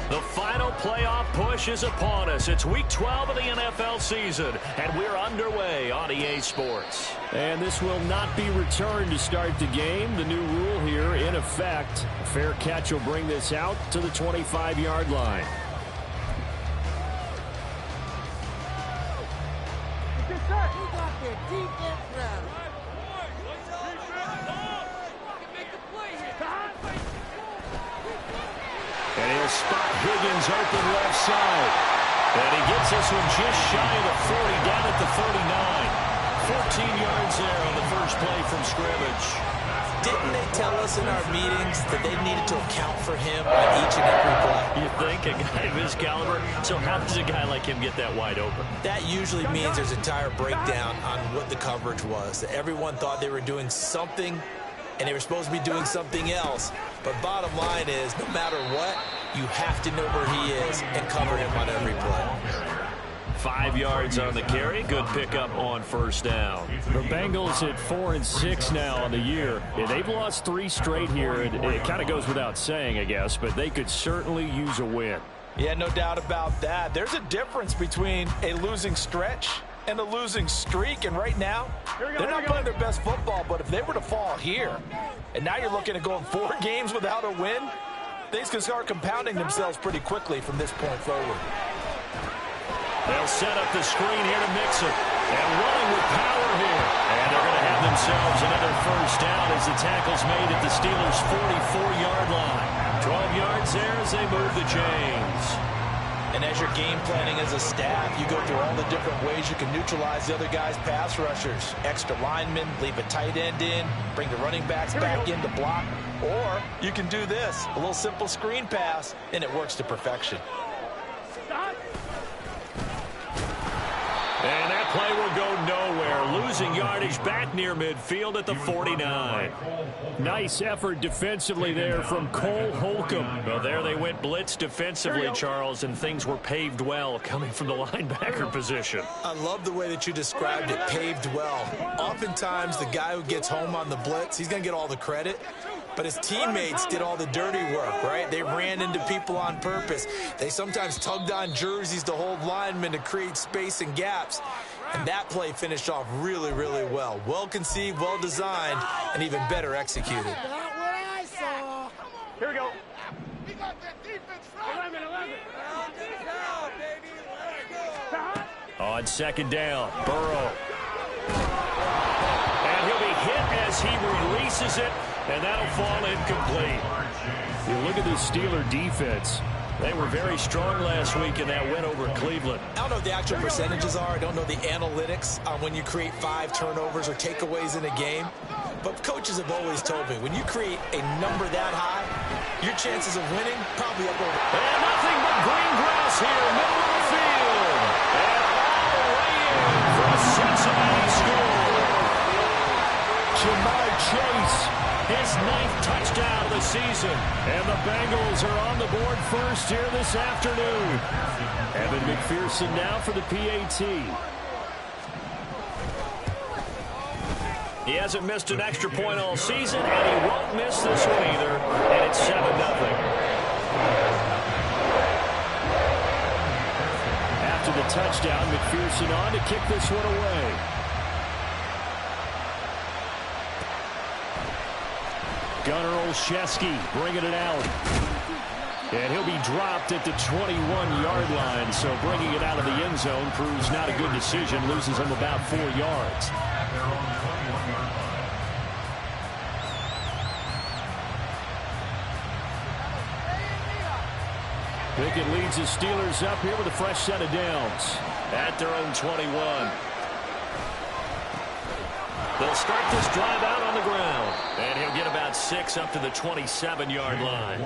The final playoff push is upon us. It's Week 12 of the NFL season, and we're underway on EA Sports. And this will not be returned to start the game. The new rule here in effect. A fair catch will bring this out to the 25-yard line. And he'll spot Higgins open left side. And he gets this one just shy of the 40, down at the 49. 14 yards there on the first play from scrimmage. Didn't they tell us in our meetings that they needed to account for him on each and every play? You think? A guy of his caliber? So how does a guy like him get that wide open? That usually means there's a entire breakdown on what the coverage was. That everyone thought they were doing something, and they were supposed to be doing something else. But bottom line is, no matter what, you have to know where he is and cover him on every play. 5 yards on the carry. Good pickup on first down. The Bengals at 4-6 now on the year. Yeah, they've lost 3 straight here. It kind of goes without saying, I guess, but they could certainly use a win. Yeah, no doubt about that. There's a difference between a losing stretch and a losing streak, and right now, they're not playing their best football, but if they were to fall here, and now you're looking at going 4 games without a win, things can start compounding themselves pretty quickly from this point forward. They'll set up the screen here to mix it. And running with power here. And they're going to have themselves another first down as the tackle's made at the Steelers' 44-yard line. 12 yards there as they move the chains. And as you're game planning as a staff, you go through all the different ways you can neutralize the other guy's pass rushers. Extra linemen, leave a tight end in, bring the running backs back in to block. Or you can do this, a little simple screen pass, and it works to perfection. And that play will go nowhere. Losing yardage back near midfield at the 49. Nice effort defensively there from Cole Holcomb. Well, there they went blitz defensively, Charles, and things were paved well coming from the linebacker position. I love the way that you described it, paved well. Oftentimes, the guy who gets home on the blitz, he's going to get all the credit. But his teammates did all the dirty work, right? They ran into people on purpose. They sometimes tugged on jerseys to hold linemen to create space and gaps. And that play finished off really, really well. Well conceived, well designed, and even better executed. Here we go. He got that defense right. 11. On second down, Burrow. And he'll be hit as he releases it. And that'll fall incomplete. You look at the Steeler defense. They were very strong last week in that win over Cleveland. I don't know what the actual percentages are. I don't know the analytics on when you create 5 turnovers or takeaways in a game. But coaches have always told me, when you create a number that high, your chances of winning probably up over. And nothing but green grass here, middle of the field. And all the way in for a Cincinnati score. Jamar Chase. His 9th touchdown of the season. And the Bengals are on the board first here this afternoon. Evan McPherson now for the PAT. He hasn't missed an extra point all season, and he won't miss this one either. And it's 7-0. After the touchdown, McPherson on to kick this one away. Gunnar Olszewski bringing it out. And he'll be dropped at the 21-yard line. So bringing it out of the end zone proves not a good decision. Loses him about 4 yards. Pickett leads the Steelers up here with a fresh set of downs. At their own 21. They'll start this drive out on the ground. And he'll get about 6 up to the 27-yard line.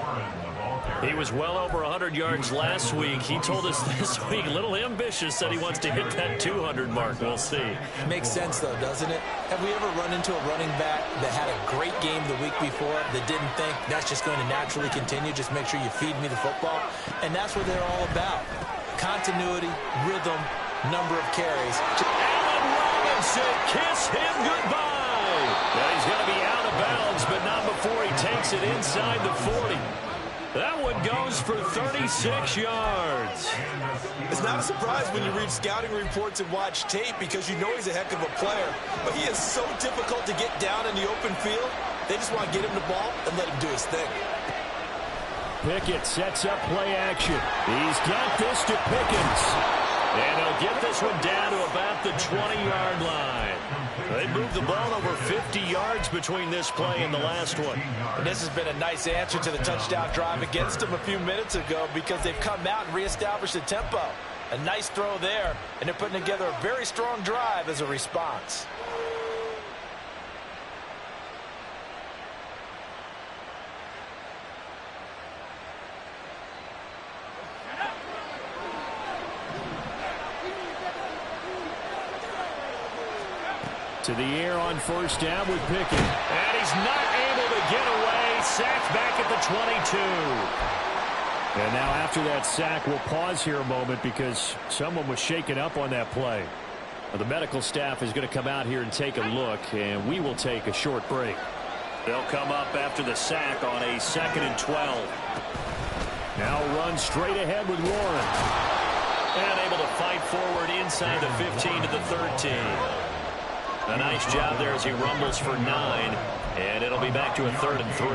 He was well over 100 yards last week. He told us this week, a little ambitious, that he wants to hit that 200 mark. We'll see. Makes sense, though, doesn't it? Have we ever run into a running back that had a great game the week before that didn't think that's just going to naturally continue? Just make sure you feed me the football. And that's what they're all about. Continuity, rhythm, number of carries. Allen Robinson, kiss him goodbye. Now he's going to be out of bounds, but not before he takes it inside the 40. That one goes for 36 yards. It's not a surprise when you read scouting reports and watch tape because you know he's a heck of a player. But he is so difficult to get down in the open field. They just want to get him the ball and let him do his thing. Pickett sets up play action. He's got this to Pickens. And he'll get this one down to about the 20-yard line. They moved the ball over 50 yards between this play and the last one. And this has been a nice answer to the touchdown drive against them a few minutes ago because they've come out and reestablished the tempo. A nice throw there, and they're putting together a very strong drive as a response. To the air on first down with Pickett. And he's not able to get away. Sacked back at the 22. And now after that sack, we'll pause here a moment because someone was shaken up on that play. The medical staff is going to come out here and take a look, and we will take a short break. They'll come up after the sack on a 2nd and 12. Now run straight ahead with Warren. And able to fight forward inside the 15 to the 13. A nice job there as he rumbles for 9, and it'll be back to a 3rd and 3.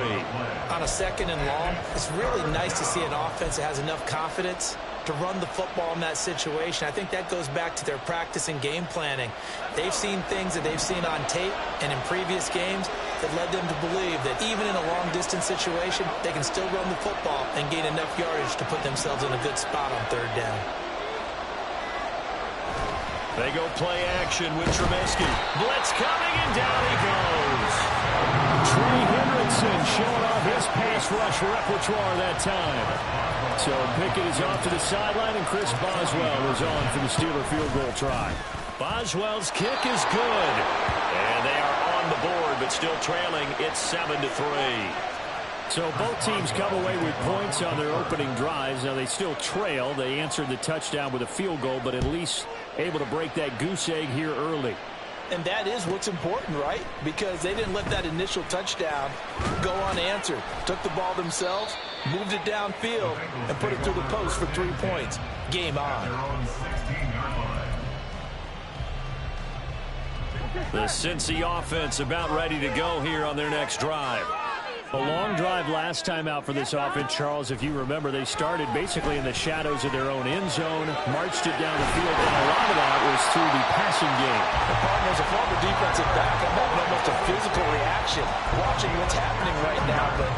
On a 2nd and long, it's really nice to see an offense that has enough confidence to run the football in that situation. I think that goes back to their practice and game planning. They've seen things that they've seen on tape and in previous games that led them to believe that even in a long-distance situation, they can still run the football and gain enough yardage to put themselves in a good spot on 3rd down. They go play action with Trubisky. Blitz coming, and down he goes. Trey Hendrickson showing off his pass rush repertoire that time. So Pickett is off to the sideline, and Chris Boswell is on for the Steeler field goal try. Boswell's kick is good. And they are on the board, but still trailing. It's 7-3. So both teams come away with points on their opening drives. Now they still trail. They answered the touchdown with a field goal, but at least able to break that goose egg here early. And that is what's important, right? Because they didn't let that initial touchdown go unanswered. Took the ball themselves, moved it downfield, and put it through the post for 3 points. Game on. The Cincy offense about ready to go here on their next drive. A long drive last time out for this offense, Charles. If you remember, they started basically in the shadows of their own end zone, marched it down the field, and a lot of that was through the passing game. The partner's a former defensive back. I'm having almost a physical reaction watching what's happening right now, but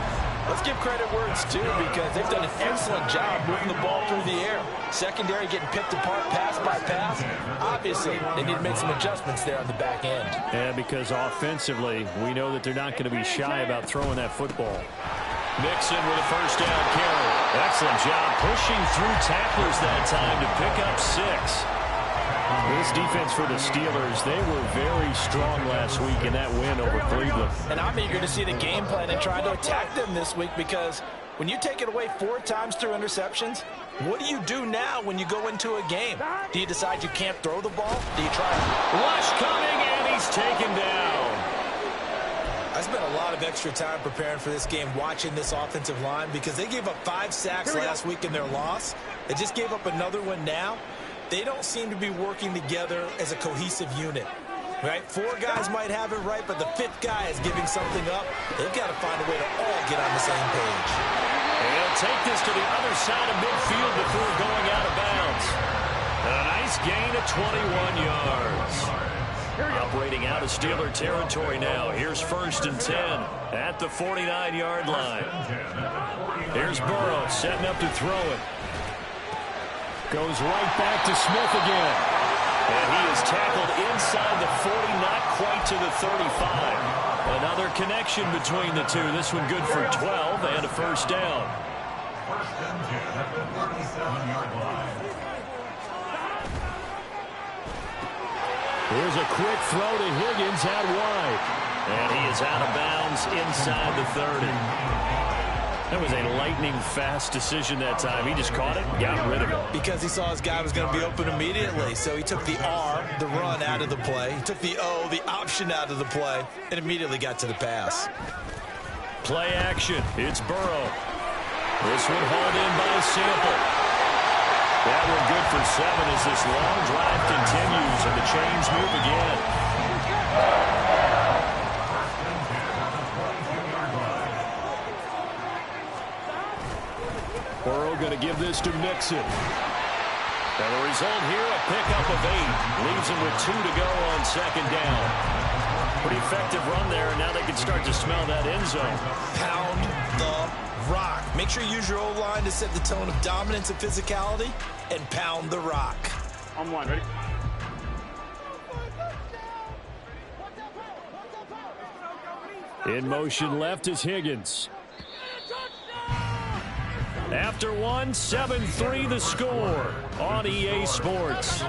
let's give credit where it's due because they've done an excellent job moving the ball through the air. Secondary getting picked apart pass by pass. Obviously, they need to make some adjustments there on the back end. Yeah, because offensively, we know that they're not going to be shy about throwing that football. Mixon with a first down carry. Excellent job pushing through tacklers that time to pick up 6. This defense for the Steelers, they were very strong last week in that win over Cleveland. And I'm eager to see the game plan and try to attack them this week because when you take it away 4 times through interceptions, what do you do now when you go into a game? Do you decide you can't throw the ball? Do you try? Rush coming, and he's taken down. I spent a lot of extra time preparing for this game watching this offensive line because they gave up 5 sacks last week in their loss. They just gave up another one now. They don't seem to be working together as a cohesive unit, right? 4 guys might have it right, but the 5th guy is giving something up. They've got to find a way to all get on the same page. And he'll take this to the other side of midfield before going out of bounds. A nice gain of 21 yards. Operating out of Steeler territory now. Here's 1st and 10 at the 49-yard line. Here's Burrow setting up to throw it. Goes right back to Smith again. And he is tackled inside the 40, not quite to the 35. Another connection between the two. This one good for 12 and a first down. Here's a quick throw to Higgins out wide. And he is out of bounds inside the 30. That was a lightning-fast decision that time. He just caught it, got rid of it. Because he saw his guy was going to be open immediately. So he took the R, the run, out of the play. He took the O, the option, out of the play, and immediately got to the pass. Play action. It's Burrow. This one hauled in by Sample. That one good for 7 as this long drive continues and the chains move again. Burrow going to give this to Mixon. And the result here, a pickup of 8. Leaves him with 2 to go on second down. Pretty effective run there, and now they can start to smell that end zone. Pound the rock. Make sure you use your O-line to set the tone of dominance and physicality, and pound the rock. On one, ready? In motion left is Higgins. After 1, 7-3 the score on EA Sports.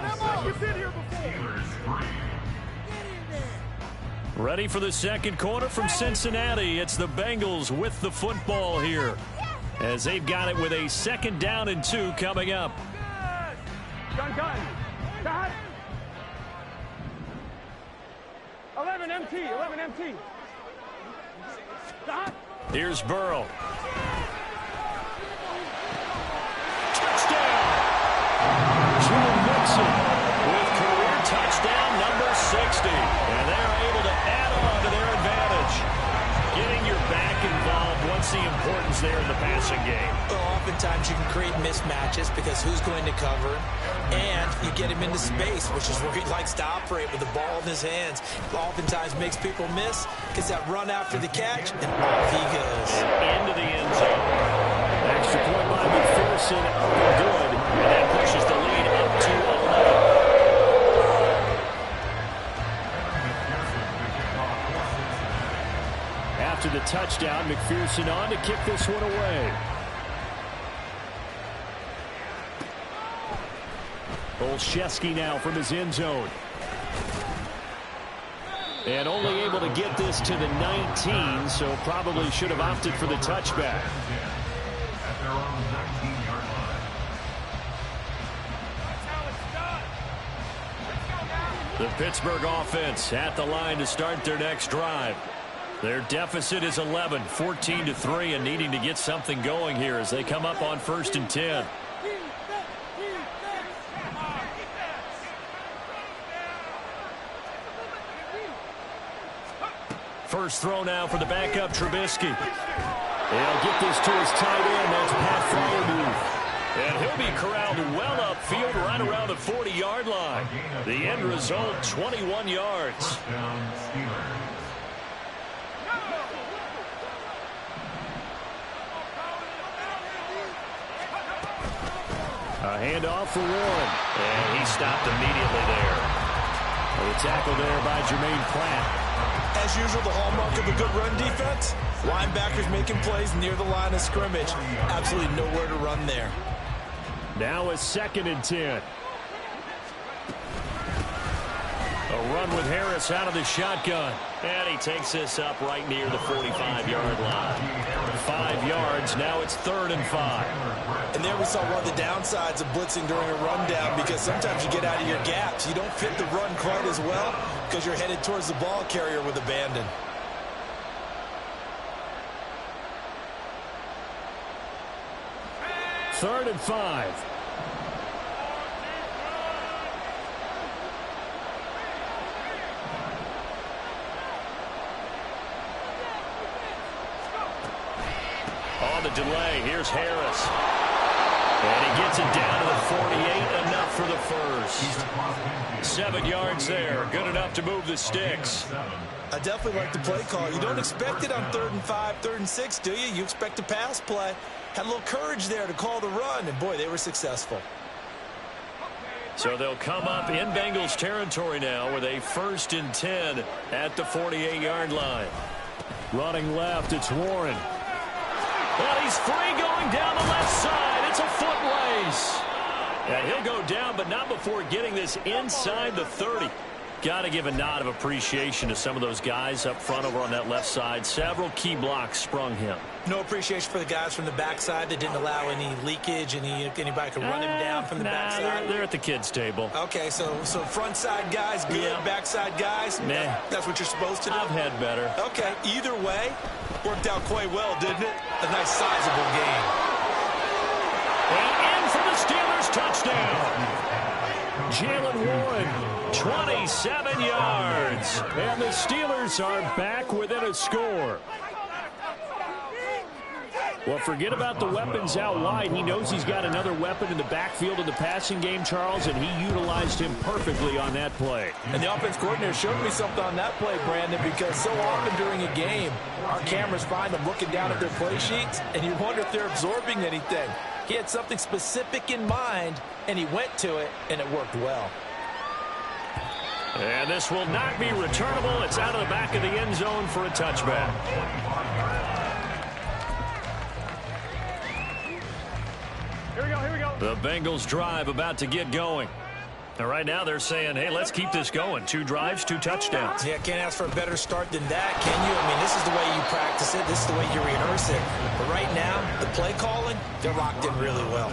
Ready for the second quarter from Cincinnati. It's the Bengals with the football here, as they've got it with a 2nd down and 2 coming up. Gun. 11 MT. Here's Burrow. Touchdown! Joe Mixon with career touchdown number 60. And they're able to add on to their advantage. Getting your back involved, what's the importance there in the passing game? Well, oftentimes you can create mismatches because who's going to cover, and you get him into space, which is where he likes to operate with the ball in his hands. Oftentimes makes people miss, gets that run after the catch, and off he goes. Into the end zone. Extra point by McPherson, up and good, and that pushes the lead up to 11. After the touchdown, McPherson on to kick this one away. Olszewski now from his end zone. And only able to get this to the 19, so probably should have opted for the touchback. The Pittsburgh offense at the line to start their next drive. Their deficit is 11, 14-3, and needing to get something going here as they come up on 1st and 10. First throw now for the backup Trubisky. He'll get this to his tight end. That's Pat Freiermuth. And he'll be corralled well upfield right around the 40-yard line. The end result, 21 yards. A handoff for Warren. And he stopped immediately there. The tackle there by Jermaine Pratt. As usual, the hallmark of a good run defense, linebackers making plays near the line of scrimmage. Absolutely nowhere to run there. Now a 2nd and 10. A run with Harris out of the shotgun. And he takes this up right near the 45-yard line. 5 yards, now it's 3rd and 5. And there we saw one of the downsides of blitzing during a rundown, because sometimes you get out of your gaps. You don't fit the run quite as well because you're headed towards the ball carrier with abandon. Third and 5. On the delay, here's Harris. And he gets it down to the 48, enough for the first. 7 yards there, good enough to move the sticks. I definitely like the play call. You don't expect it on 3rd and 5, 3rd and 6, do you? You expect a pass play. Had a little courage there to call the run, and boy, they were successful. So they'll come up in Bengals territory now with a 1st and 10 at the 48-yard line. Running left, it's Warren. Well, he's free going down the left side. It's a foot race. And he'll go down, but not before getting this inside the 30. Got to give a nod of appreciation to some of those guys up front over on that left side. Several key blocks sprung him. No appreciation for the guys from the backside that didn't allow any leakage, anybody could run him down from the backside. They're at the kids' table. Okay, so front side guys good, Yeah. backside guys, Meh. that's what you're supposed to do? I've had better. Okay, either way, worked out quite well, didn't it? A nice sizable game. touchdown. Jalen Warren, 27 yards. And the Steelers are back within a score. Well, forget about the weapons out wide. He knows he's got another weapon in the backfield of the passing game, Charles, and he utilized him perfectly on that play. And the offense coordinator showed me something on that play, Brandon, because so often during a game, our cameras find them looking down at their play sheets, and you wonder if they're absorbing anything. He had something specific in mind, and he went to it, and it worked well. And this will not be returnable. It's out of the back of the end zone for a touchback. Here we go. The Bengals drive about to get going. And right now they're saying, hey, let's keep this going. 2 drives, 2 touchdowns. Yeah, can't ask for a better start than that, can you? I mean, this is the way you practice it. This is the way you rehearse it. But right now, the play calling, they're locked in really well.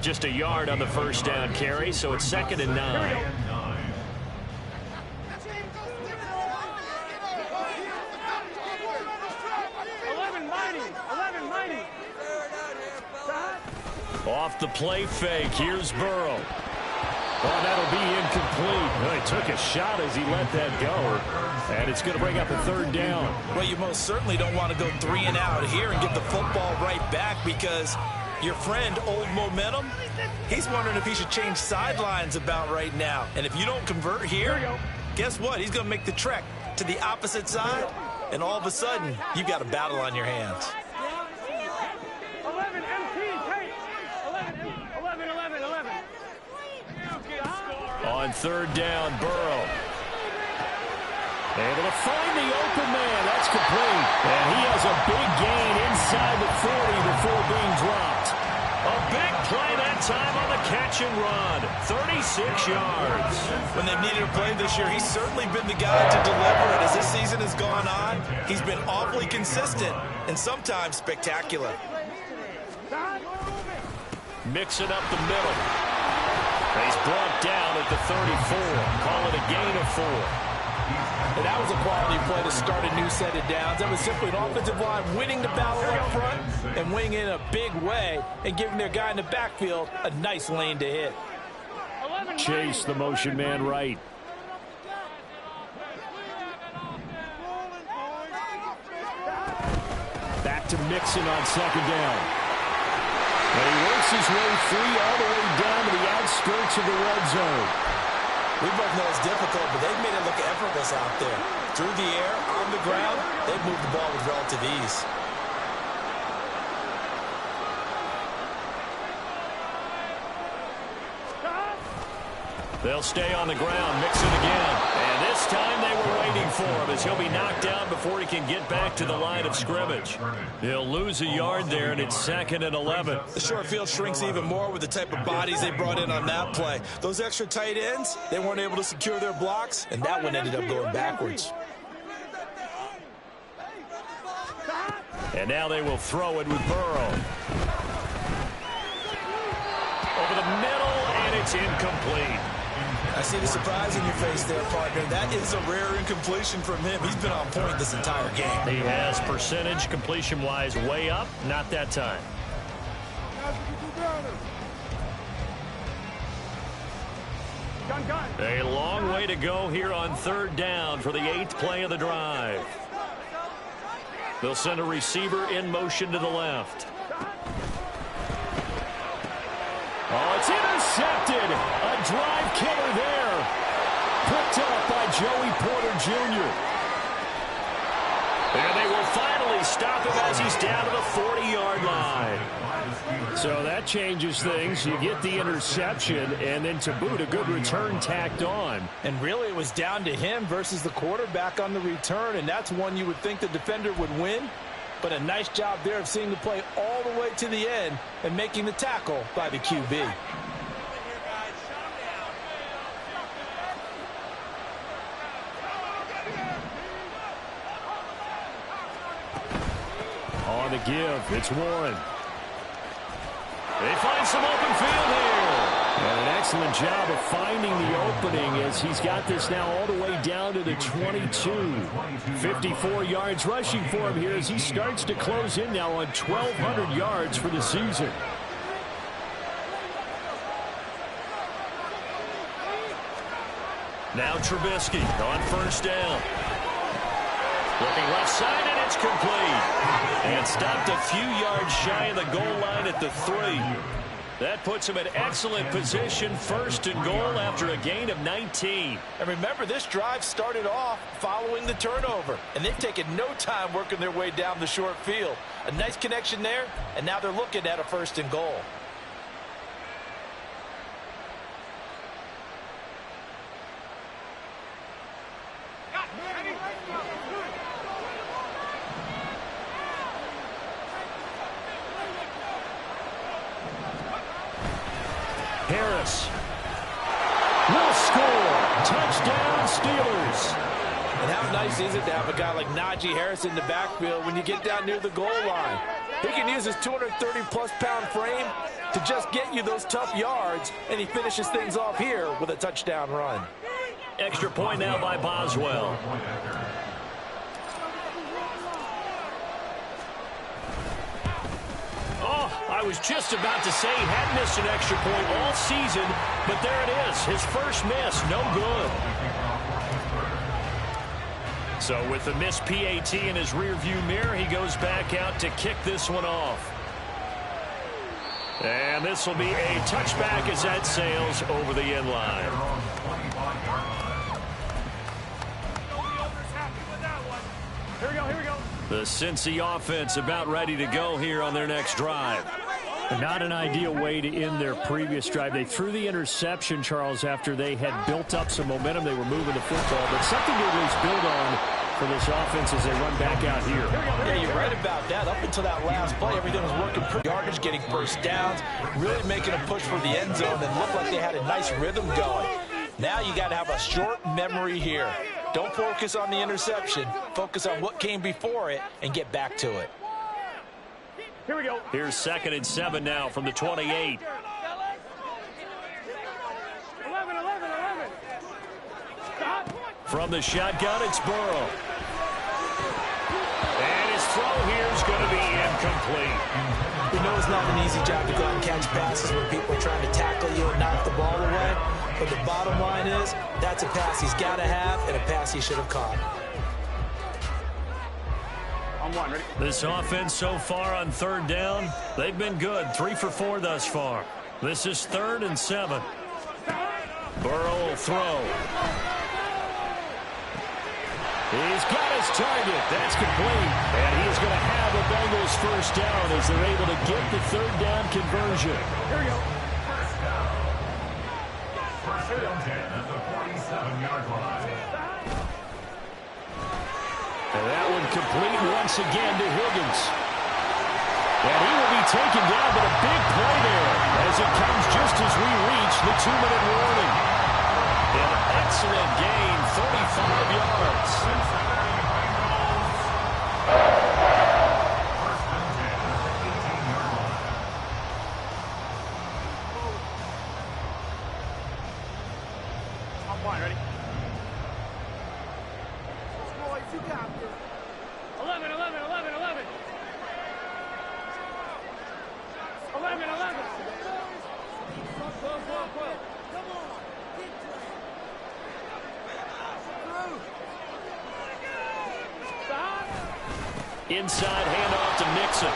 Just a yard on the first down carry, so it's 2nd and 9. Off the play fake, here's Burrow. Oh, that'll be incomplete. Well, he took a shot as he let that go. And it's going to bring up a 3rd down. Well, you most certainly don't want to go 3 and out here and get the football right back because your friend, Old Momentum, he's wondering if he should change sidelines about right now. And if you don't convert here, guess what? He's going to make the trek to the opposite side, and all of a sudden, you've got a battle on your hands. 11 On 3rd down, Burrow. Able to find the open man. That's complete. And he has a big gain inside the 40 before being dropped. A big play that time on the catch and run. 36 yards. When they've needed a play this year, he's certainly been the guy to deliver it. As this season has gone on, he's been awfully consistent and sometimes spectacular. Mixing up the middle. He's brought down at the 34. Call it a gain of 4. And that was a quality play to start a new set of downs. That was simply an offensive line winning the battle up front and winning in a big way and giving their guy in the backfield a nice lane to hit. Chase the motion man right. Back to Mixon on 2nd down. And he works his way free all the way down to the outskirts of the red zone. We both know it's difficult, but they've made it look effortless out there. Through the air, on the ground, they've moved the ball with relative ease. They'll stay on the ground, mix it again. And this time they were waiting for him as he'll be knocked down before he can get back to the line of scrimmage. He'll lose a yard there, and it's 2nd and 11. The short field shrinks even more with the type of bodies they brought in on that play. Those extra tight ends, they weren't able to secure their blocks, and that one ended up going backwards. And now they will throw it with Burrow. Over the middle, and it's incomplete. I see the surprise in your face there, partner. That is a rare incompletion from him. He's been on point this entire game. He has percentage completion-wise way up. Not that time. Gun. A long way to go here on 3rd down for the 8th play of the drive. They'll send a receiver in motion to the left. Oh, it's intercepted. A drive killer there. Picked up by Joey Porter Jr. And they will finally stop him as he's down to the 40-yard line. So that changes things. You get the interception, and then to boot, a good return tacked on. And really, it was down to him versus the quarterback on the return, and that's one you would think the defender would win. But a nice job there of seeing the play all the way to the end and making the tackle by the QB. On the give, it's Warren. They find some open field here. And an excellent job of finding the opening as he's got this now all the way down to the 22. 54 yards rushing for him here as he starts to close in now on 1,200 yards for the season. Now Trubisky on first down. Looking left side, and it's complete. And stopped a few yards shy of the goal line at the 3. That puts him in excellent position, first and goal after a gain of 19. And remember, this drive started off following the turnover, and they've taken no time working their way down the short field. A nice connection there, and now they're looking at a first and goal. Harris will score. Touchdown, Steelers. And how nice is it to have a guy like Najee Harris in the backfield when you get down near the goal line? He can use his 230-plus pound frame to just get you those tough yards, and he finishes things off here with a touchdown run. Extra point now by Boswell. I was just about to say he hadn't missed an extra point all season, but there it is. His first miss, no good. So with the missed PAT in his rearview mirror, he goes back out to kick this one off. And this will be a touchback as that sails over the end line. Here we go. The Cincy offense about ready to go here on their next drive. Not an ideal way to end their previous drive. They threw the interception, Charles, after they had built up some momentum. They were moving the football, but something to at least build on for this offense as they run back out here. Yeah, you're right about that. Up until that last play, everything was working pretty yardage, getting first downs, really making a push for the end zone, and looked like they had a nice rhythm going. Now you got to have a short memory here. Don't focus on the interception. Focus on what came before it and get back to it. Here we go. Here's 2nd and 7 now from the 28. 11. Stop. From the shotgun, it's Burrow. And his throw here is going to be incomplete. We know it's not an easy job to go out and catch passes when people are trying to tackle you and knock the ball away. But the bottom line is, that's a pass he's got to have and a pass he should have caught. On one, ready? This offense so far on 3rd down, they've been good. 3 for 4 thus far. This is 3rd and 7. Burrow will throw. He's got his target. That's complete. And he's going to have the Bengals first down as they're able to get the 3rd down conversion. Here we go. First down 10 at the 47-yard line. And that one complete once again to Higgins. And he will be taken down, but a big play there as it comes just as we reach the 2-minute warning. An excellent gain, 35 yards. On one, ready? 11. 11. Inside handoff to Mixon.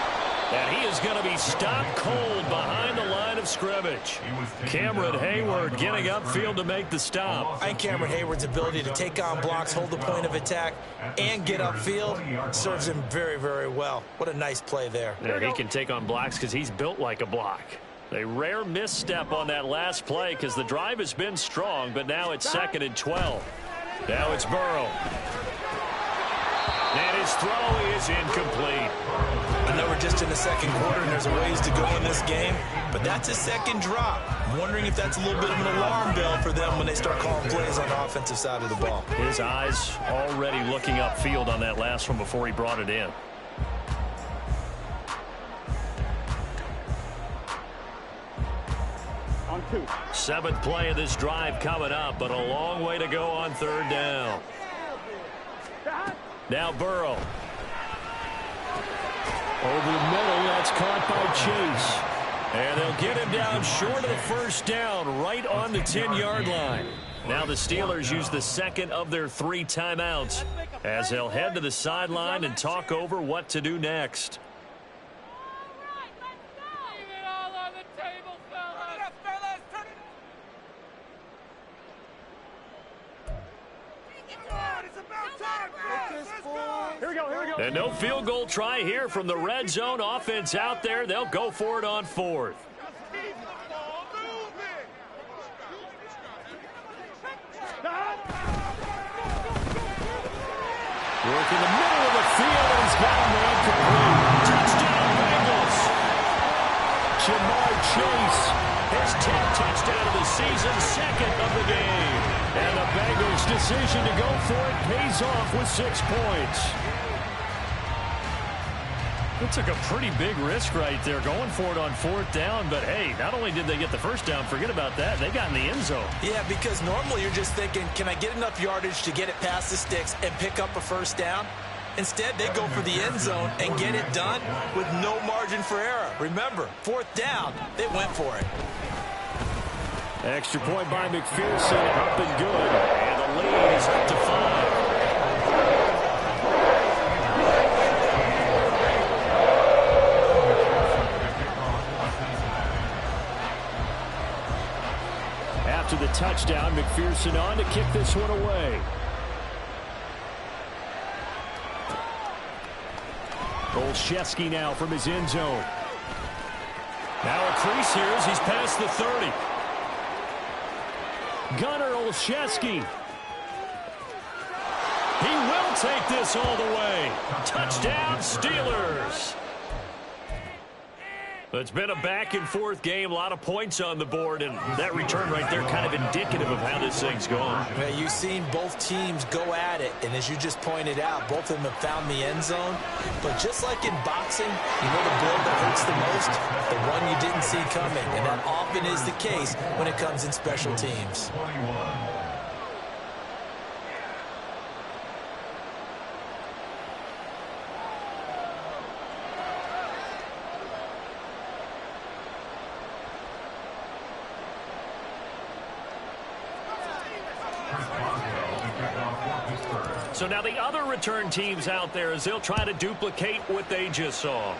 And he is going to be stopped cold behind the line of scrimmage. Cameron Hayward getting upfield to make the stop. I think Cameron Hayward's ability to take on blocks, hold the point of attack, and get upfield serves him very, very well. What a nice play there. And he can take on blocks because he's built like a block. A rare misstep on that last play because the drive has been strong, but now it's 2nd and 12. Now it's Burrow. And his throw is incomplete. I know we're just in the 2nd quarter and there's a ways to go in this game, but that's a 2nd drop. I'm wondering if that's a little bit of an alarm bell for them when they start calling plays on the offensive side of the ball. His eyes already looking upfield on that last one before he brought it in. On 2. 7th play of this drive coming up, but a long way to go on 3rd down. Now Burrow. Over the middle, that's caught by Chase. And they'll get him down short of the first down, right on the 10-yard line. Now the Steelers use the second of their 3 timeouts as they'll head to the sideline and talk over what to do next. And no field goal try here from the red zone. Offense out there. They'll go for it on 4th. Work in the middle of the field, and he's got him there complete. Touchdown, Bengals. Jamar Chase, his 10th touchdown of the season, 2nd of the game. And the Bengals' decision to go for it pays off with 6 points. It took a pretty big risk right there going for it on 4th down. But, hey, not only did they get the first down, forget about that, they got in the end zone. Yeah, because normally you're just thinking, can I get enough yardage to get it past the sticks and pick up a first down? Instead, they go for the end zone and get it done with no margin for error. Remember, 4th down, they went for it. Extra point by McPherson, up and good. And the lead is up to 5. After the touchdown, McPherson on to kick this one away. Olszewski now from his end zone. Now a crease here as he's past the 30. Gunnar Olszewski. He will take this all the way. Touchdown, Steelers. It's been a back-and-forth game, a lot of points on the board, and that return right there kind of indicative of how this thing's going. Yeah, you've seen both teams go at it, and as you just pointed out, both of them have found the end zone. But just like in boxing, you know the blow that hurts the most? The one you didn't see coming, and that often is the case when it comes in special teams. 21. So now the other return teams out there as they'll try to duplicate what they just saw.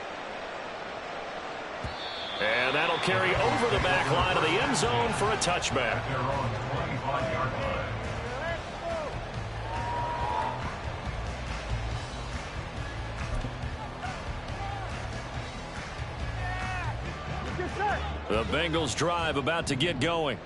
And that'll carry over the back line of the end zone for a touchback. They're on 25-yard line. The Bengals drive about to get going.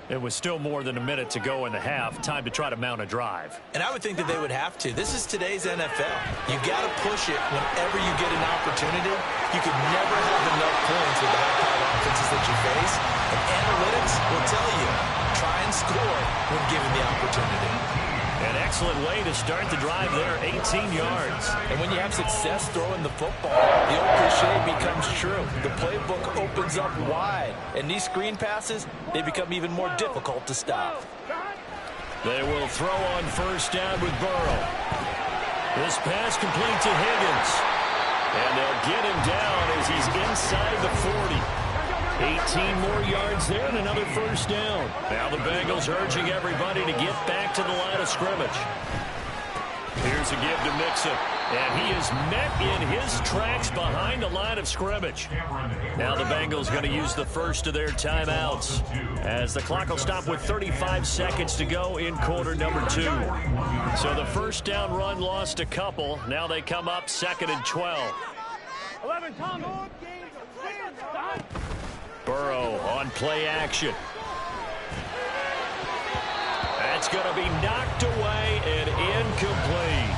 It was still more than a minute to go in the half. Time to try to mount a drive. And I would think that they would have to. This is today's NFL. You got to push it whenever you get an opportunity. You can never have enough points with the high-powered offenses that you face. And analytics will tell you, try and score when given the opportunity. An excellent way to start the drive there, 18 yards. And when you have success throwing the football, the old cliche becomes true. The playbook opens up wide. And these screen passes, they become even more difficult to stop. They will throw on first down with Burrow. This pass complete to Higgins. And they'll get him down as he's inside the 40. 18 more yards there and another first down. Now the Bengals urging everybody to get back to the line of scrimmage. Here's a give to Mixon. And he is met in his tracks behind the line of scrimmage. Now the Bengals going to use the first of their timeouts as the clock will stop with 35 seconds to go in quarter number 2. So the first down run lost a couple. Now they come up 2nd and 12. 11, Thomas. Burrow on play action. That's going to be knocked away and incomplete.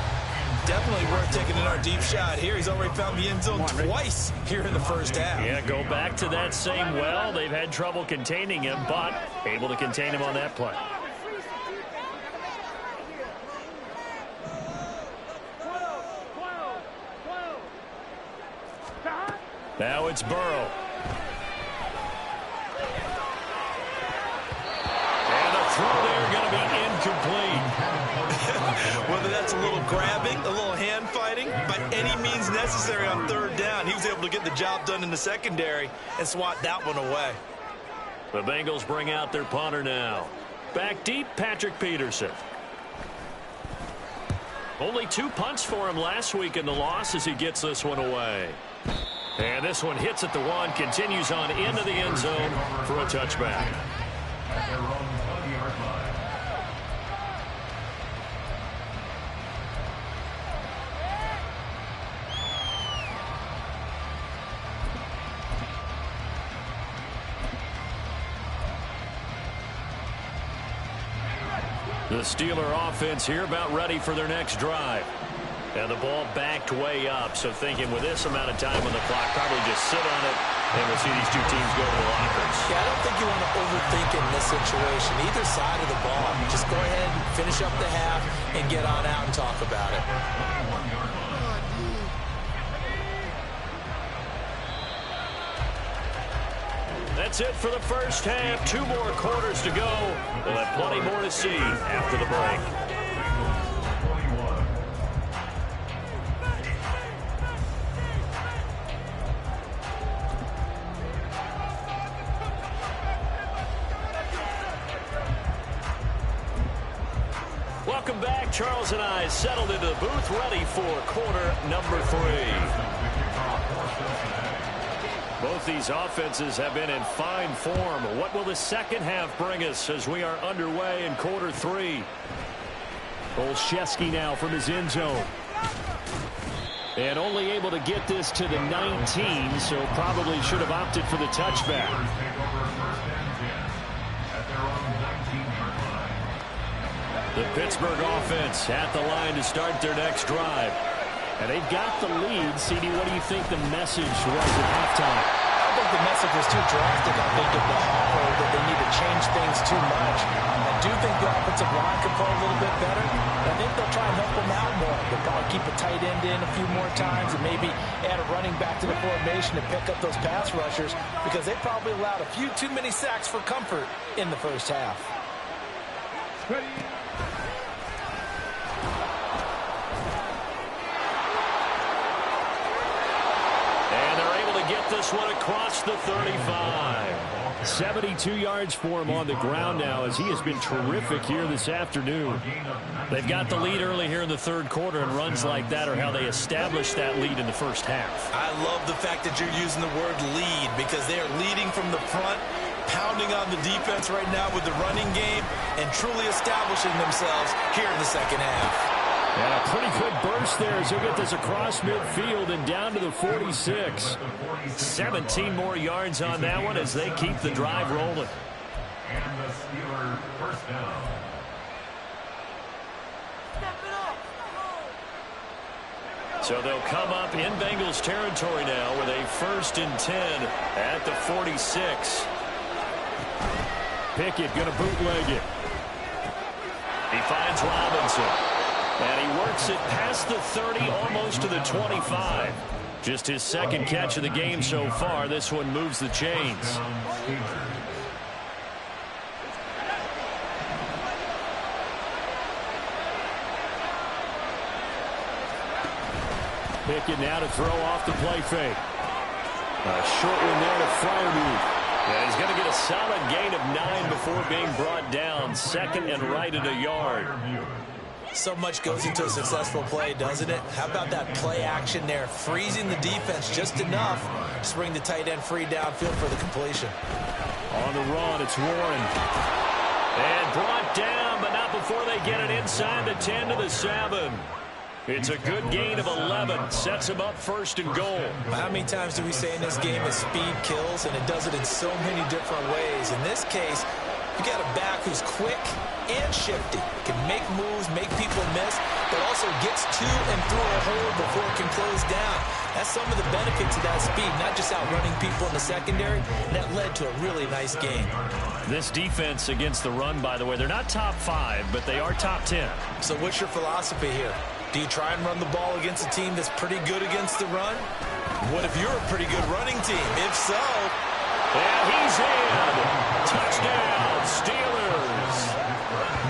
Definitely worth taking another deep shot here. He's already found the end zone twice here in the first half. Yeah, go back to that same well. They've had trouble containing him, but able to contain him on that play. Now it's Burrow. And the throw there going to be incomplete. Whether that's a little grabbing, a little hand fighting, by any means necessary on third down, he was able to get the job done in the secondary and swat that one away. The Bengals bring out their punter now. Back deep, Patrick Peterson. Only 2 punts for him last week in the loss as he gets this one away. And this one hits at the 1, continues on into the end zone for a touchback. At their own 20-yard line. The Steeler offense here about ready for their next drive. And the ball backed way up, so thinking with this amount of time on the clock, probably just sit on it, and we'll see these two teams go to the lockers. Yeah, I don't think you want to overthink it in this situation. Either side of the ball, just go ahead and finish up the half and get on out and talk about it. That's it for the first half. 2 more quarters to go. We'll have plenty more to see after the break. Welcome back. Charles and I settled into the booth, ready for quarter number 3. Both these offenses have been in fine form. What will the second half bring us as we are underway in quarter 3? Olszewski now from his end zone. And only able to get this to the 19, so probably should have opted for the touchback. The Pittsburgh offense at the line to start their next drive. And they've got the lead. CD, what do you think the message was at halftime? I think the message was too drastic. I think at the half that they need to change things too much. I do think the offensive line can play a little bit better. I think they'll try and help them out more. They'll probably keep a tight end in a few more times and maybe add a running back to the formation to pick up those pass rushers because they probably allowed a few too many sacks for comfort in the first half. Get this one across the 35. 72 yards for him on the ground now as he has been terrific here this afternoon. They've got the lead early here in the third quarter, and runs like that are how they established that lead in the first half. I love the fact that you're using the word lead because they are leading from the front, pounding on the defense right now with the running game, and truly establishing themselves here in the second half. And a pretty good burst there as he'll get this across midfield and down to the 46. 17 more yards on that one as they keep the drive rolling. And the Steelers first down. So they'll come up in Bengals territory now with a 1st and 10 at the 46. Pickett going to bootleg it. He finds Robinson. And he works it past the 30, almost to the 25. Just his second catch of the game so far. This one moves the chains. Pickett now to throw off the play fake. A short one there to Freiermuth. Yeah, he's going to get a solid gain of 9 before being brought down. 2nd and right at a yard. So much goes into a successful play, doesn't it? How about that play action there, freezing the defense just enough to bring the tight end free downfield for the completion. On the run, it's Warren. And brought down, but not before they get it inside the 10 to the 7. It's a good gain of 11. Sets him up 1st and goal. How many times do we say in this game that speed kills, and it does it in so many different ways? In this case, you got a back who's quick and shifty, can make moves, make people miss, but also gets to and through a hole before it can close down. That's some of the benefits of that speed, not just outrunning people in the secondary. That led to a really nice game. This defense against the run, by the way, they're not top 5, but they are top 10. So what's your philosophy here? Do you try and run the ball against a team that's pretty good against the run? What if you're a pretty good running team? If so... And he's in. Touchdown, Steelers.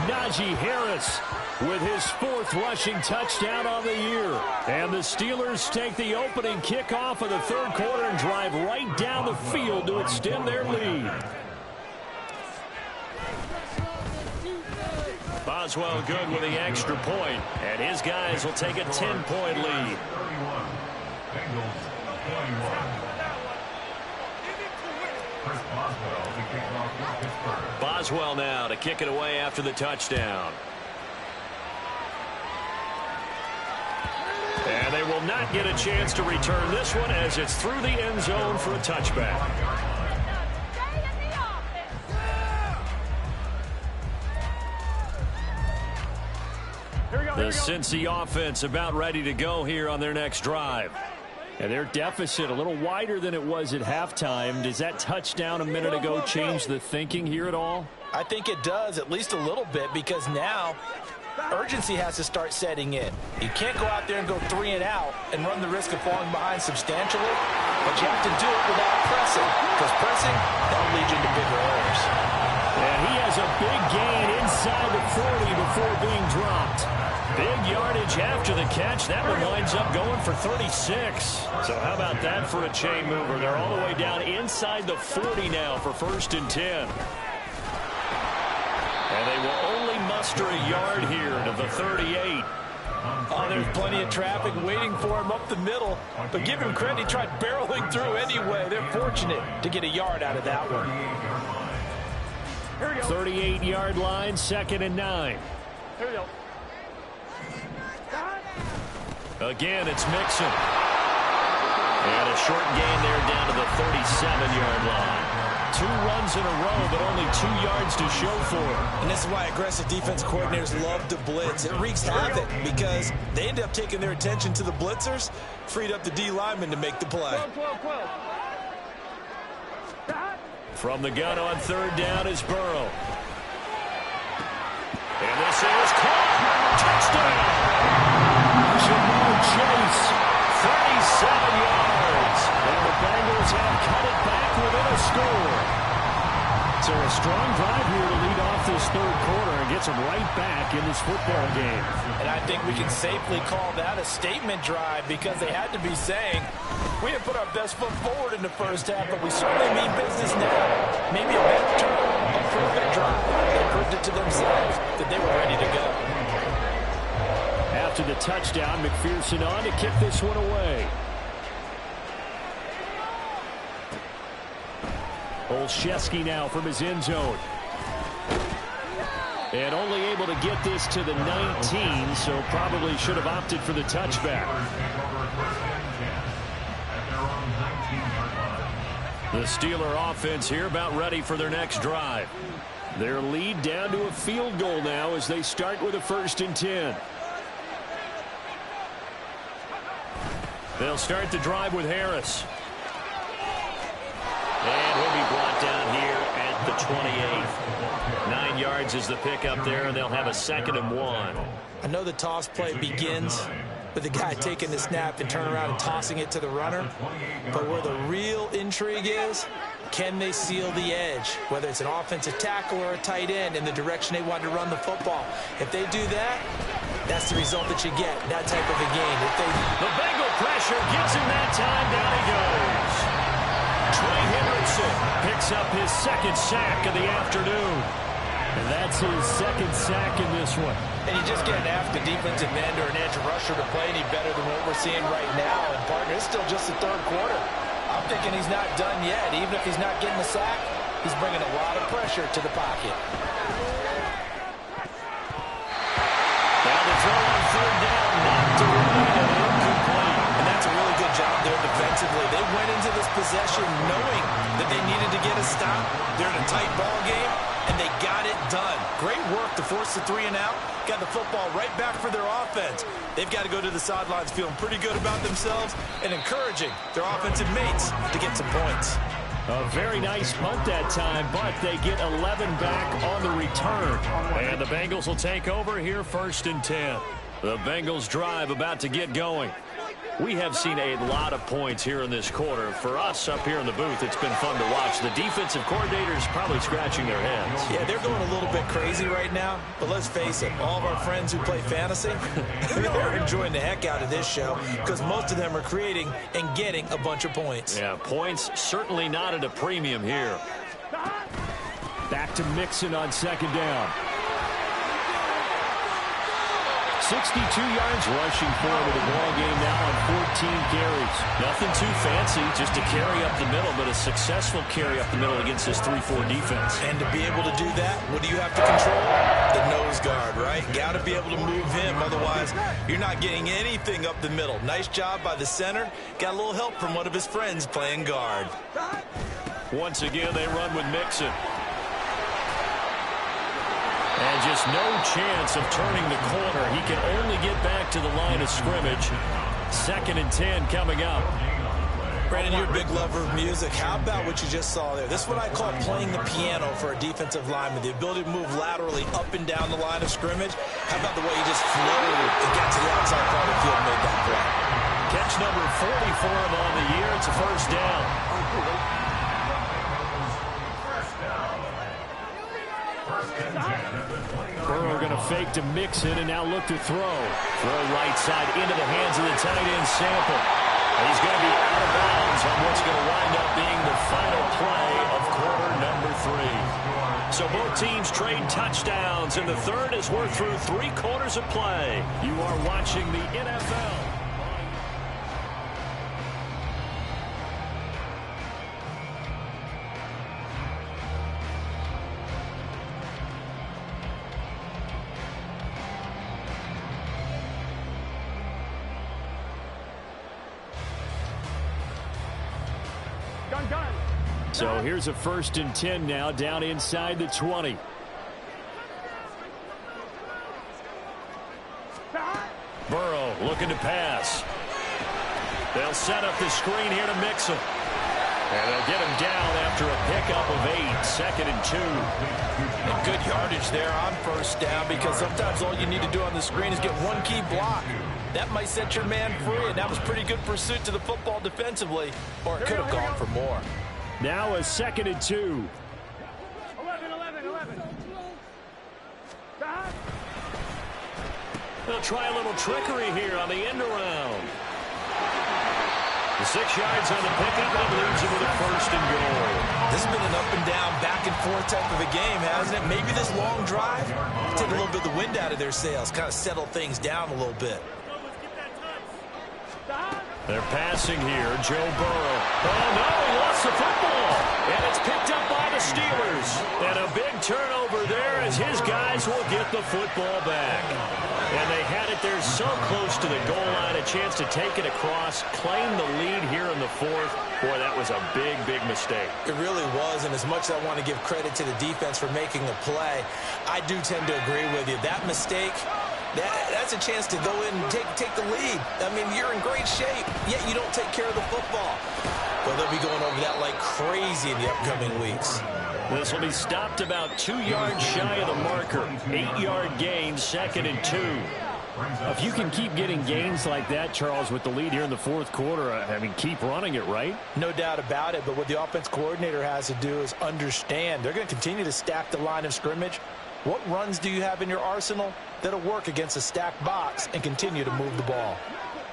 Najee Harris with his 4th 4th rushing touchdown on the year. And the Steelers take the opening kickoff of the 3rd quarter and drive right down the field to extend their lead. Boswell good with the extra point, and his guys will take a 10-point lead. Boswell now to kick it away after the touchdown. And they will not get a chance to return this one as it's through the end zone for a touchback. The Cincy offense about ready to go here on their next drive. And their deficit a little wider than it was at halftime. Does that touchdown a minute ago change the thinking here at all? I think it does, at least a little bit, because now urgency has to start setting in. You can't go out there and go 3 and out and run the risk of falling behind substantially, but you have to do it without pressing, because pressing, that'll lead you into bigger errors. And he has a big gain inside the 40 before being dropped. Big yardage after the catch. That one winds up going for 36. So how about that for a chain mover? They're all the way down inside the 40 now for 1st and 10. And they will only muster a yard here to the 38. Oh, there's plenty of traffic waiting for him up the middle. But give him credit, he tried barreling through anyway. They're fortunate to get a yard out of that one. 38-yard line, 2nd and 9. Here we go. Again, it's Mixon. And a short gain there down to the 37-yard line. 2 runs in a row, but only 2 yards to show for it. And this is why aggressive defense coordinators love to blitz. It wreaks havoc because they end up taking their attention to the blitzers, freed up the D lineman to make the play. 12. From the gun on 3rd down is Burrow. And this is caught. Touchdown! Jamar Chase, 37 yards. And the Bengals have cut it back within a score. So a strong drive here to lead off this 3rd quarter and gets them right back in this football game. And I think we can safely call that a statement drive because they had to be saying, we didn't put our best foot forward in the 1st half, but we certainly mean business now. Maybe a better term, a prove-it drive. They proved it to themselves that they were ready to go. After the touchdown, McPherson on to kick this one away. Olszewski now from his end zone. And only able to get this to the 19, so probably should have opted for the touchback. The Steeler offense here about ready for their next drive. Their lead down to a field goal now as they start with a 1st and 10. They'll start the drive with Harris. And he'll be brought down here at the 28. 9 yards is the pickup there, and they'll have a 2nd and 1. I know the toss play begins with the guy taking the snap and turning around and tossing it to the runner. But where the real intrigue is, can they seal the edge, whether it's an offensive tackle or a tight end, in the direction they want to run the football? If they do that, that's the result that you get, that type of a game. The Bengal pressure gives him that time. Down he goes. Trey Hendrickson picks up his 2nd sack of the afternoon. And that's his 2nd sack in this one. And you just can't ask the defensive end or an edge rusher to play any better than what we're seeing right now. And partner, it's still just the 3rd quarter. I'm thinking he's not done yet. Even if he's not getting the sack, he's bringing a lot of pressure to the pocket. Now the throw on 3rd down, knocked away and incomplete. And that's a really good job there defensively. They went into this possession knowing that they needed to get a stop. They're in a tight ball game, and they got it done. Great work to force the 3 and out. Got the football right back for their offense. They've got to go to the sidelines feeling pretty good about themselves and encouraging their offensive mates to get some points. A very nice punt that time, but they get 11 back on the return. And the Bengals will take over here 1st and 10. The Bengals drive about to get going. We have seen a lot of points here in this quarter. For us up here in the booth, it's been fun to watch. The defensive coordinators probably scratching their heads. Yeah, they're going a little bit crazy right now. But let's face it, all of our friends who play fantasy, they're enjoying the heck out of this show because most of them are creating and getting a bunch of points. Yeah, points certainly not at a premium here. Back to Mixon on second down. 62 yards rushing forward in the ball game now on 14 carries. Nothing too fancy, just a carry up the middle, but a successful carry up the middle against this 3-4 defense. And to be able to do that, what do you have to control? The nose guard, right? Got to be able to move him, otherwise you're not getting anything up the middle. Nice job by the center. Got a little help from one of his friends playing guard. Once again, they run with Mixon. And just no chance of turning the corner. He can only get back to the line of scrimmage. 2nd and 10 coming up. Brandon, you're a big lover of music. How about what you just saw there? This is what I call playing the piano for a defensive lineman. The ability to move laterally up and down the line of scrimmage. How about the way he just flowed and got to the outside part of the field and made that play? Catch number 40 for him on the year. It's a first down. Burrow going to fake to Mixon and now look to throw. Throw right side into the hands of the tight end Sample. And he's going to be out of bounds on what's going to wind up being the final play of quarter number 3. So both teams trade touchdowns, and the third as we're through 3 quarters of play. You are watching the NFL. So here's a 1st and 10 now, down inside the 20. Burrow looking to pass. They'll set up the screen here to Mixon. And they'll get him down after a pickup of 8. 2nd and 2. And good yardage there on first down, because sometimes all you need to do on the screen is get one key block. That might set your man free, and that was pretty good pursuit to the football defensively, or it could have gone for more. Now a 2nd and 2. 11. They'll try a little trickery here on the end around. The 6 yards on the pickup, and it leaves him with a 1st and goal. This has been an up and down, back and forth type of a game, hasn't it? Maybe this long drive take a little bit of the wind out of their sails, kind of settle things down a little bit. They're passing here, Joe Burrow. Oh, no, he lost the football. And it's picked up by the Steelers. And a big turnover there as his guys will get the football back. And they had it there so close to the goal line, a chance to take it across, claim the lead here in the 4th. Boy, that was a big, big mistake. It really was, and as much as I want to give credit to the defense for making the play, I do tend to agree with you. That mistake, that's a chance to go in and take the lead. I mean, you're in great shape, yet you don't take care of the football. But they'll be going over that like crazy in the upcoming weeks. This will be stopped about 2 yards shy of the marker. 8-yard gain, 2nd and 2. If you can keep getting gains like that, Charles, with the lead here in the 4th quarter, I mean, keep running it, right? No doubt about it, but what the offense coordinator has to do is understand. They're going to continue to stack the line of scrimmage. What runs do you have in your arsenal that'll work against a stacked box and continue to move the ball?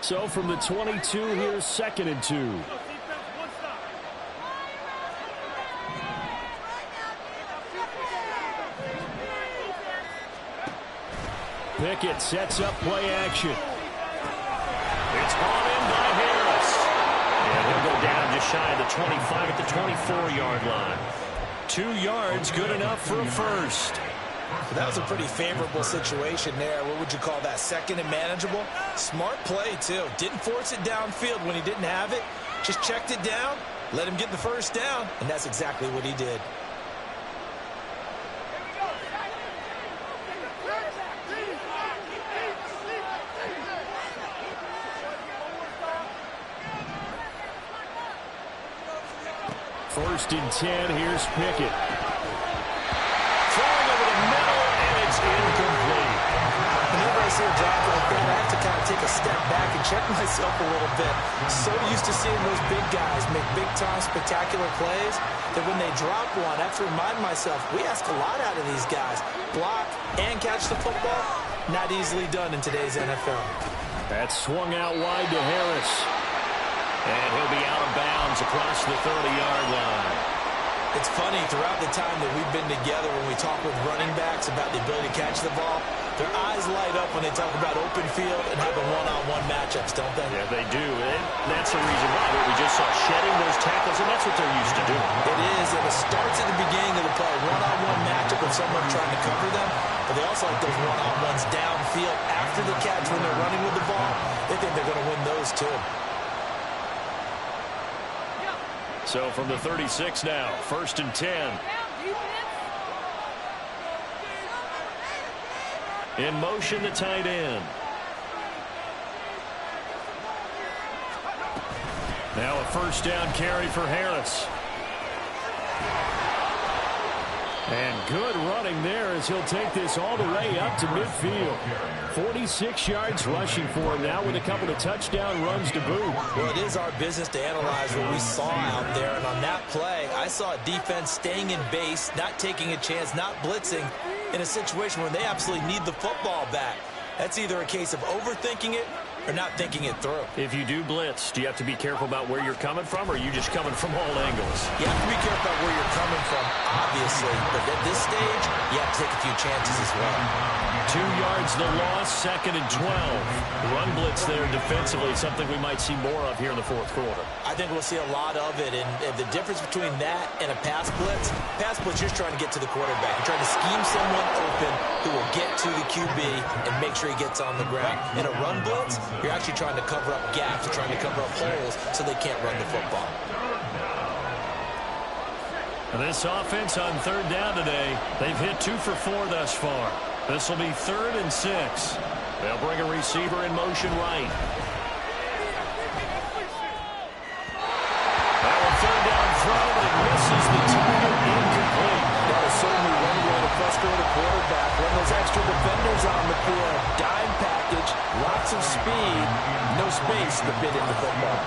So from the 22, here's 2nd and 2. Pickett sets up play action. It's brought in by Harris. And he'll go down just shy of the 25 at the 24-yard line. 2 yards, good enough for a first. That was a pretty favorable situation there. What would you call that? 2nd and manageable? Smart play, too. Didn't force it downfield when he didn't have it. Just checked it down, let him get the first down, and that's exactly what he did. First and 10, here's Pickett. Throwing over the middle, and it's incomplete. Whenever I see a drop like that, I have to kind of take a step back and check myself a little bit. So used to seeing those big guys make big-time spectacular plays that when they drop one, I have to remind myself, we ask a lot out of these guys. Block and catch the football, not easily done in today's NFL. That's swung out wide to Harris. And he'll be out of bounds across the 30-yard line. It's funny, throughout the time that we've been together, when we talk with running backs about the ability to catch the ball, their eyes light up when they talk about open field and having one-on-one matchups, don't they? Yeah, they do. And that's the reason why. We just saw shedding those tackles, and that's what they're used to doing. It is, and it starts at the beginning of the play. One-on-one matchup with someone trying to cover them, but they also like those one-on-ones downfield after the catch when they're running with the ball. They think they're going to win those, too. So from the 36 now, 1st and 10. In motion, the tight end. Now a 1st down carry for Harris. And good running there as he'll take this all the way up to midfield. 46 yards rushing for him now with a couple of touchdown runs to boot. Well, it is our business to analyze what we saw out there. And on that play, I saw a defense staying in base, not taking a chance, not blitzing in a situation where they absolutely need the football back. That's either a case of overthinking it or not thinking it through. If you do blitz, do you have to be careful about where you're coming from, or are you just coming from all angles? You have to be careful about where you're coming from, obviously. But at this stage, you have to take a few chances as well. 2 yards the loss, 2nd and 12. Run blitz there defensively, something we might see more of here in the 4th quarter. I think we'll see a lot of it. And the difference between that and a pass blitz, you're just trying to get to the quarterback. You're trying to scheme someone open who will get to the QB and make sure he gets on the ground. In a run blitz, you're actually trying to cover up gaps. You're trying to cover up holes so they can't run the football. This offense on 3rd down today, they've hit 2 for 4 thus far. This will be 3rd and 6. They'll bring a receiver in motion right. Now a 3rd down throw, but it misses the target, incomplete. That is certainly one way to frustrate a quarterback. When those extra defenders on the field, dime package, lots of speed, no space to fit in the football.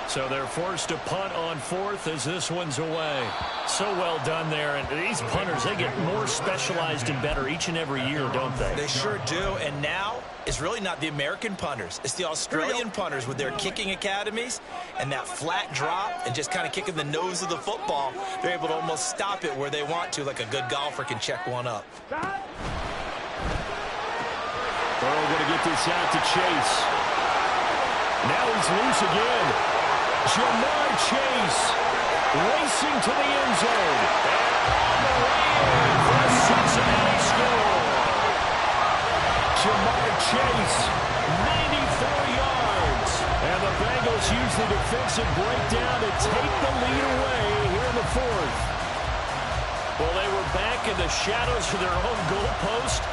So they're forced to punt on 4th as this one's away. So well done there. And these punters, they get more specialized and better each and every year, don't they? They sure do. And now it's really not the American punters. It's the Australian punters with their kicking academies and that flat drop and just kind of kicking the nose of the football. They're able to almost stop it where they want to, like a good golfer can check one up. Burrow going to get this out to Chase. Now he's loose again. Jamar Chase racing to the end zone. And on the way in for a Cincinnati score. Jamar Chase, 94 yards. And the Bengals use the defensive breakdown to take the lead away here in the 4th. Well, they were back in the shadows for their own goalpost,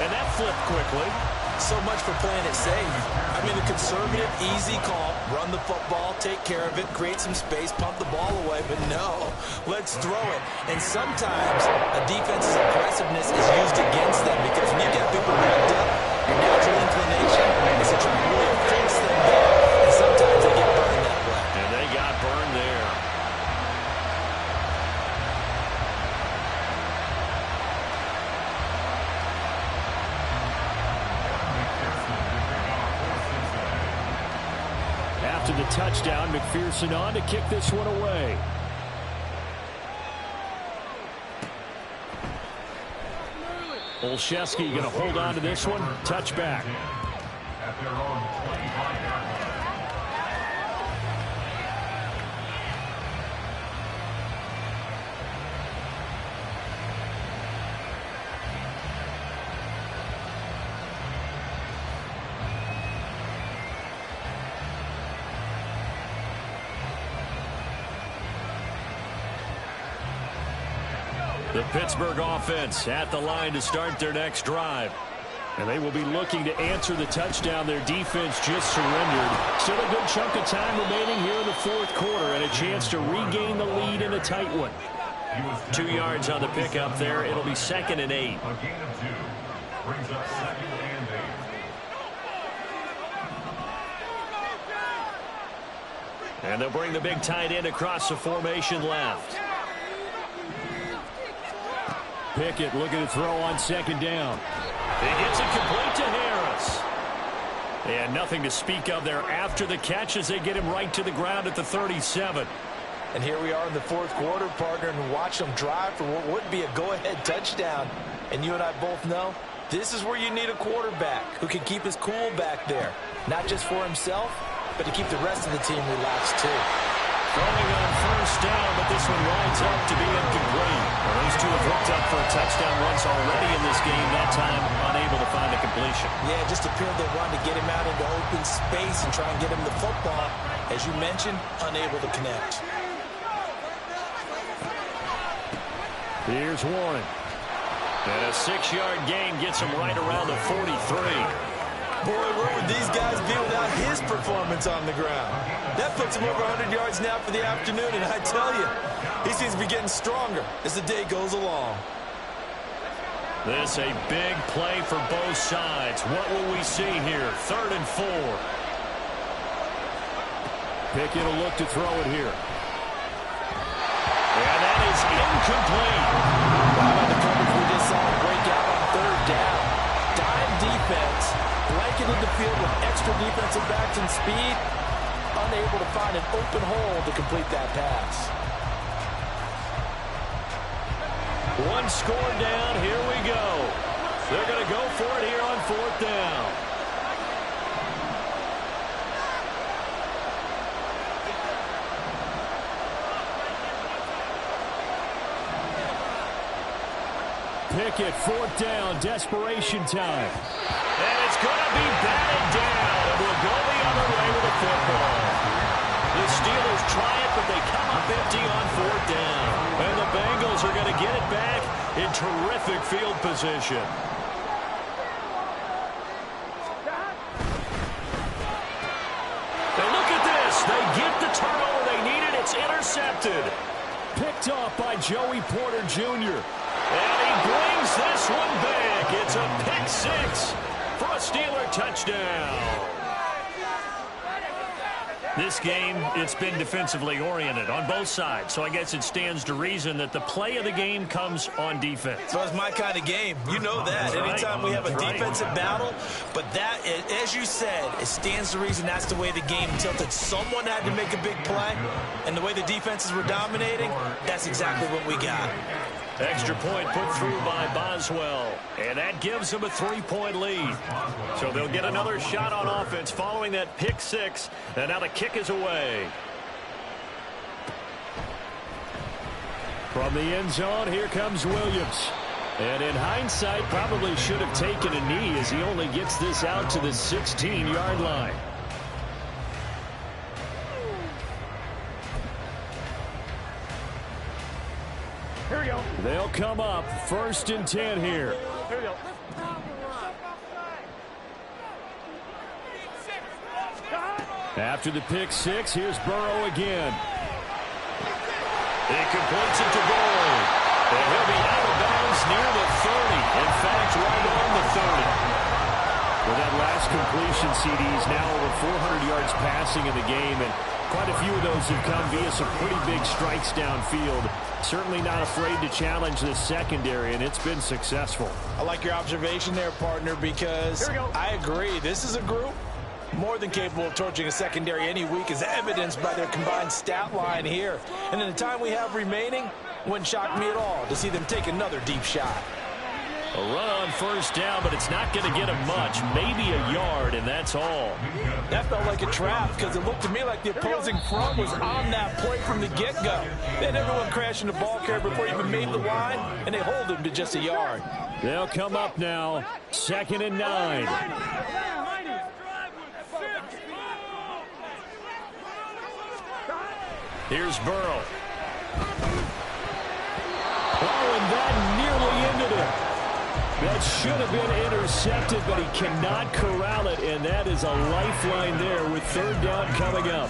and that flipped quickly. So much for playing it safe. I mean, the conservative, easy call, run the football, take care of it, create some space, pump the ball away, but no, let's throw it. And sometimes a defense's aggressiveness is used against them because when you get people backed up, your natural inclination is to try and really fix them there, and sometimes they get burned that way. And they got burned there. After the touchdown, McPherson on to kick this one away. Olszewski going to hold on to this one. Touchback. At their own 25-yard line. The Pittsburgh offense at the line to start their next drive. And they will be looking to answer the touchdown their defense just surrendered. Still a good chunk of time remaining here in the 4th quarter and a chance to regain the lead in a tight one. 2 yards on the pickup there. It'll be 2nd and 8. A gain of 2. brings up 2nd and 8. And they'll bring the big tight end across the formation left. Pickett looking to throw on 2nd down. He gets it complete to Harris. And nothing to speak of there after the catch as they get him right to the ground at the 37. And here we are in the 4th quarter, partner, and watch them drive for what would be a go-ahead touchdown. And you and I both know this is where you need a quarterback who can keep his cool back there. Not just for himself, but to keep the rest of the team relaxed too. Throwing on 1st down, but this one winds up to be incomplete. Well, those two have hooked up for a touchdown once already in this game, that time unable to find a completion. Yeah, just appeared they wanted to get him out into open space and try and get him the football. As you mentioned, unable to connect. Here's Warren. And a 6-yard gain gets him right around the 43. Boy, where would these guys be without his performance on the ground? That puts him over 100 yards now for the afternoon, and I tell you, he seems to be getting stronger as the day goes along. This a big play for both sides. What will we see here? 3rd and 4. Pickett will look to throw it here. And that is incomplete. How about the coverage we just saw break out on 3rd down? Dime defense, blanketed the field with extra defensive backs and speed, unable to find an open hole to complete that pass. One score down, here we go. They're going to go for it here on 4th down. Pickett, 4th down, desperation time. And it's going to be batted down, and we'll go the other way with the football. The Steelers try it, but they come up empty on 4th down. And the Bengals are going to get it back in terrific field position. And look at this. They get the turnover they needed. It's intercepted. Picked off by Joey Porter Jr. And he brings this one back. It's a pick 6 for a Steeler touchdown. This game, it's been defensively oriented on both sides, so I guess it stands to reason that the play of the game comes on defense. So it's my kind of game. You know that. That's anytime right. we have a That's defensive right. battle, but that, as you said, it stands to reason that's the way the game tilted. Someone had to make a big play, and the way the defenses were dominating, that's exactly what we got. Extra point put through by Boswell, and that gives them a 3-point lead. So they'll get another shot on offense following that pick 6, and now the kick is away. From the end zone, here comes Williams. And in hindsight, probably should have taken a knee as he only gets this out to the 16-yard line. Here we go. They'll come up 1st and 10 here. Here we go. After the pick 6, here's Burrow again. He completes it to Boyd. And he'll be out of bounds near the 30. In fact, right on the 30. With that last completion, CD's now over 400 yards passing in the game, and quite a few of those have come via some pretty big strikes downfield. Certainly not afraid to challenge this secondary, and it's been successful. I like your observation there, partner, because I agree. This is a group more than capable of torching a secondary any week, as evidenced by their combined stat line here. And in the time we have remaining, wouldn't shock me at all to see them take another deep shot. A run on 1st down, but it's not going to get him much. Maybe a yard, and that's all. That felt like a trap because it looked to me like the opposing front was on that play from the get-go. They had everyone crashing the ball carrier before he even made the line, and they hold him to just a yard. They'll come up now, 2nd and 9. Here's Burrow. Oh, and that nearly ended it. That should have been intercepted, but he cannot corral it, and that is a lifeline there with 3rd down coming up.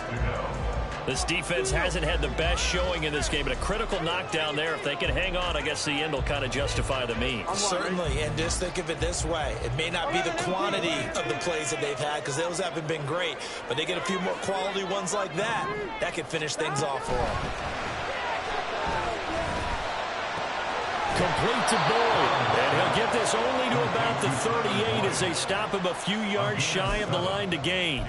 This defense hasn't had the best showing in this game, but a critical knockdown there. If they can hang on, I guess the end will kind of justify the means. Certainly, and just think of it this way. It may not be the quantity of the plays that they've had because those haven't been great, but they get a few more quality ones like that. That could finish things off for them. Complete to Boyd, and he'll get this only to about the 38 as they stop him a few yards shy of the line to gain.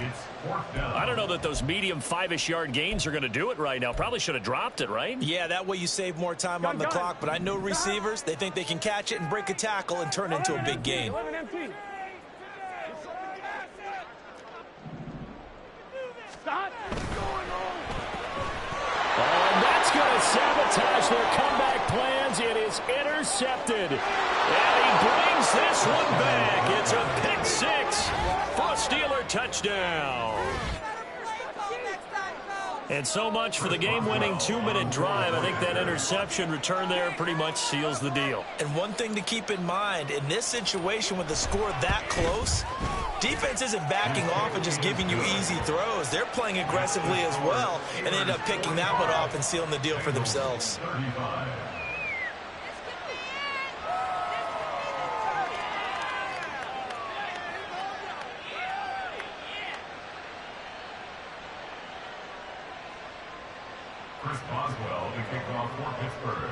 I don't know that those medium 5-ish yard gains are going to do it right now. Probably should have dropped it, right? Yeah, that way you save more time on the clock, but I know receivers, they think they can catch it and break a tackle and turn it into a big gain. And that's going to sabotage their comeback plans. It is intercepted. And he brings this one back. It's a pick six for a Steeler touchdown. And so much for the game-winning 2-minute drive. I think that interception return there pretty much seals the deal. And one thing to keep in mind, in this situation with the score that close, defense isn't backing off and just giving you easy throws. They're playing aggressively as well, and they end up picking that one off and sealing the deal for themselves. Chris Boswell to kick off for Pittsburgh.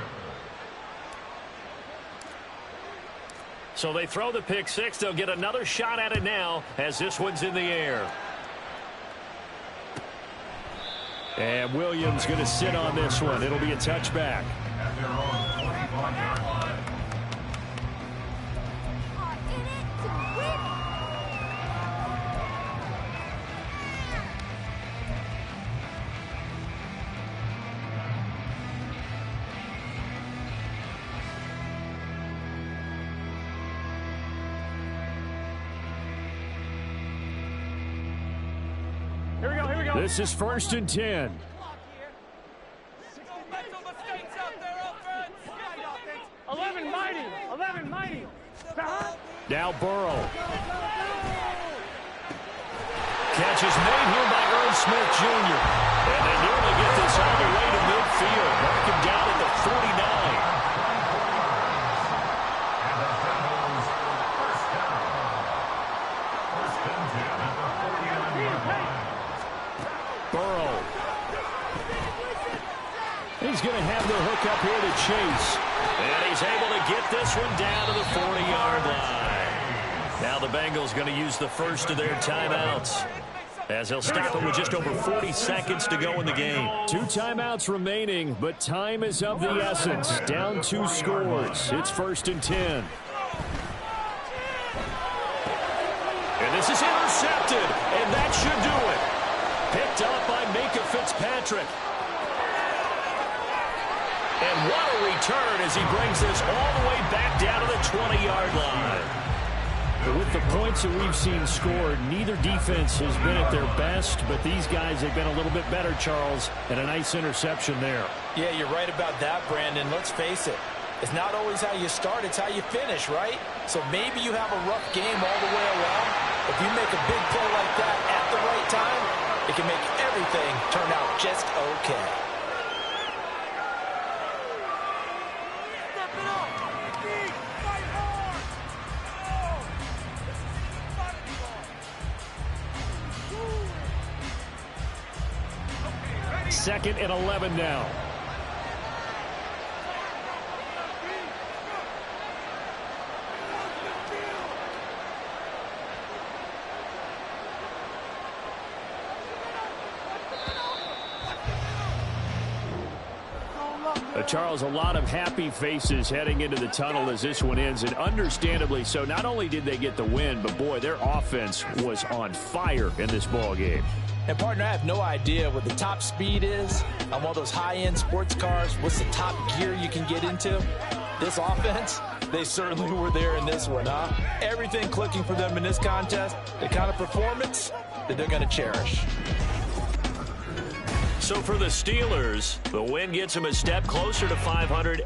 So they throw the pick six. They'll get another shot at it now as this one's in the air. And Williams going to sit on this one. It'll be a touchback. At their own 25-yard line. This is 1st and 10. Now Burrow. Catch is made here by Earl Smith Jr. And they nearly get this all the way to midfield. Mark him down at the 49. And the Bengals first down. 1st and 10 at the 49-yard line. Burrow. He's going to have the hook up here to Chase. And he's able to get this one down to the 40-yard line. Now the Bengals going to use the first of their timeouts, as they'll stop it with just over 40 seconds to go in the game. 2 timeouts remaining, but time is of the essence. Down 2 scores. It's 1st and 10. And this is intercepted, and that should do it. Picked up by Minka Fitzpatrick. And what a return as he brings this all the way back down to the 20-yard line. But with the points that we've seen scored, neither defense has been at their best, but these guys have been a little bit better, Charles, and a nice interception there. Yeah, you're right about that, Brandon. Let's face it. It's not always how you start, it's how you finish, right? So maybe you have a rough game all the way along. If you make a big play like that at the right time, it can make everything turn out just okay. Second and 11 now. Charles, a lot of happy faces heading into the tunnel as this one ends, and understandably so. Not only did they get the win, but boy, their offense was on fire in this ball game. And partner, I have no idea what the top speed is on one of those high-end sports cars. What's the top gear you can get into? This offense, they certainly were there in this one, huh? Everything clicking for them in this contest, the kind of performance that they're going to cherish. So for the Steelers, the win gets them a step closer to 500.